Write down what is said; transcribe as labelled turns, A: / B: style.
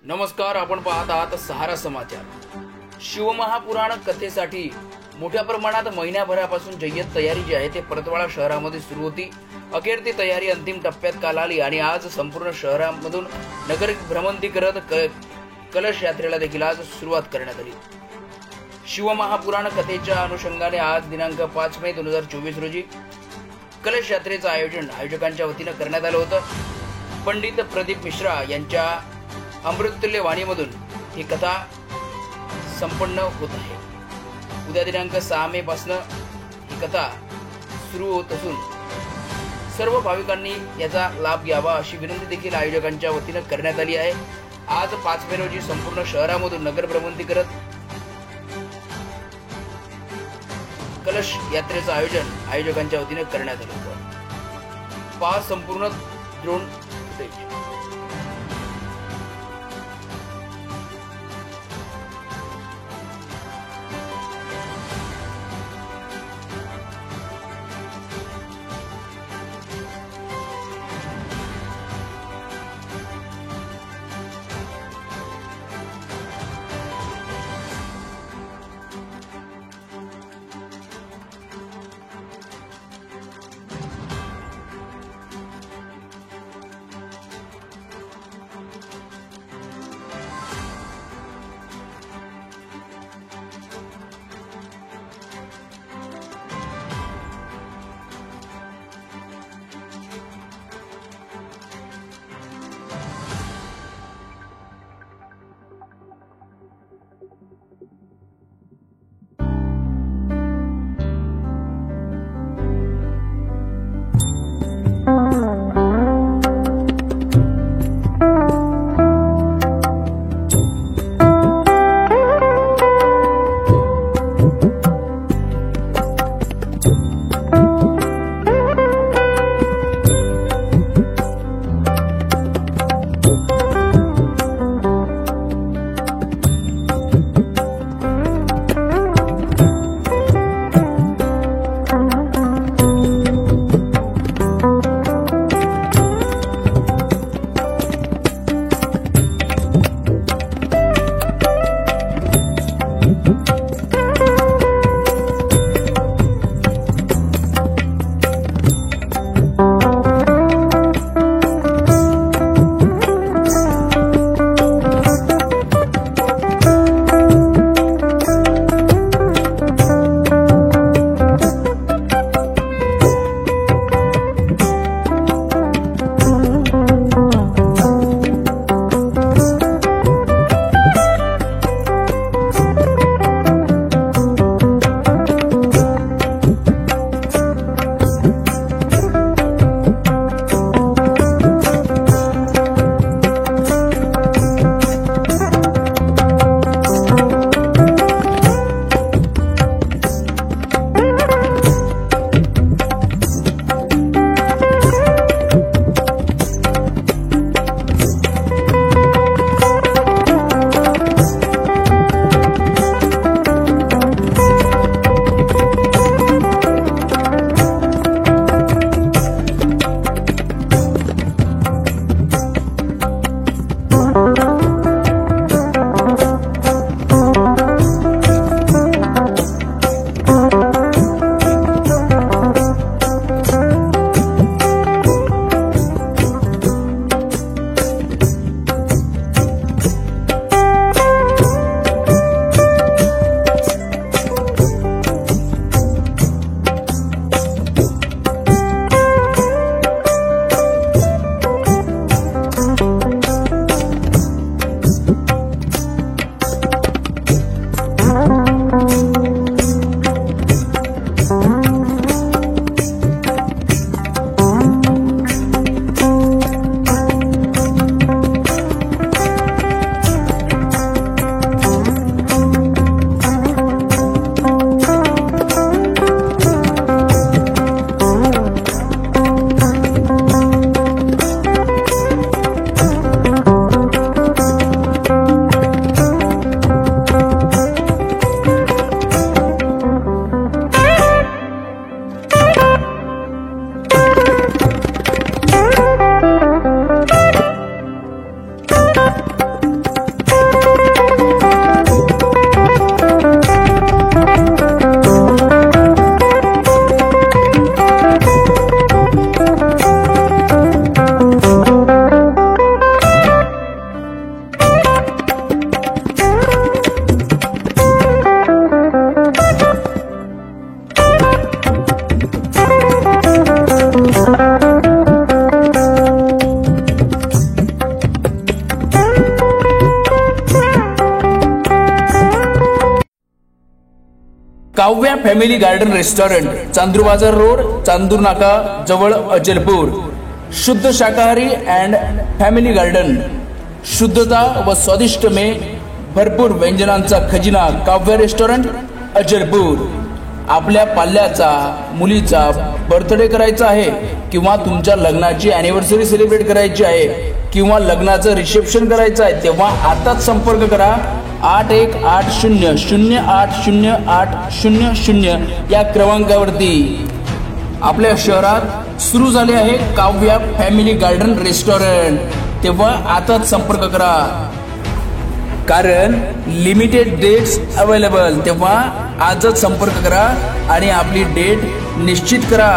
A: नमस्कार, आपण पाहत आहात सहारा समाचार। शिवमहापुराण कथेसाठी मोठ्या प्रमाणात महिन्याभरापासून जय्यत तयारी जी आहे ते परतवाडा शहरामध्ये सुरू होती। अखेर ती तयारी अंतिम टप्प्यात काल आली आणि आज संपूर्ण शहरामधून नगर भ्रमंती करत कलश यात्रेला देखील आज सुरुवात करण्यात आली। शिवमहापुराण कथेच्या अनुषंगाने आज दिनांक 5 मे 2024 रोजी कलश यात्रेचं आयोजन आयोजकांच्या वतीने करण्यात आलं होतं। पंडित प्रदीप मिश्रा यांच्या अमृततुल्य वाणीमधून ही कथा संपन्न होत आहे। उद्या दिनांक 6 मे पासून ही कथा सुरू होत असून सर्व भाविकांनी याचा लाभ घ्यावा अशी विनंती देखील आयोजकांच्या वतीने करण्यात आली आहे। आज 5 मे रोजी संपूर्ण शहरामधून नगर भ्रमंती करत कलश यात्रेचं आयोजन आयोजकांच्या वतीने करण्यात आलं होतं। पहा संपूर्ण drone footage. Kavya family garden restaurant, Chandur बाजार रोड, चांदूर नाका जवळ, अचलपूर। शुद्ध शाकाहारी अँड फॅमिली गार्डन, शुद्धता व स्वादिष्ट में भरपूर व्यंजनांचा खजिना, काव्या रेस्टॉरंट, अचलपूर। आपल्या पाल्याचा मुलीचा बर्थडे करायचा आहे किंवा तुमच्या लग्नाची अॅनिव्हर्सरी सेलिब्रेट करायची आहे किंवा लग्नाचं रिसेप्शन करायचं आहे, तेव्हा आताच संपर्क करा 8180080800 या क्रमांकावरती। आपल्या शहरात सुरू झाले आहे काव्या फॅमिली गार्डन रेस्टॉरंट, तेव्हा आताच संपर्क करा, कारण लिमिटेड डेट्स अवेलेबल। तेव्हा आजच संपर्क करा आणि आपली डेट निश्चित करा।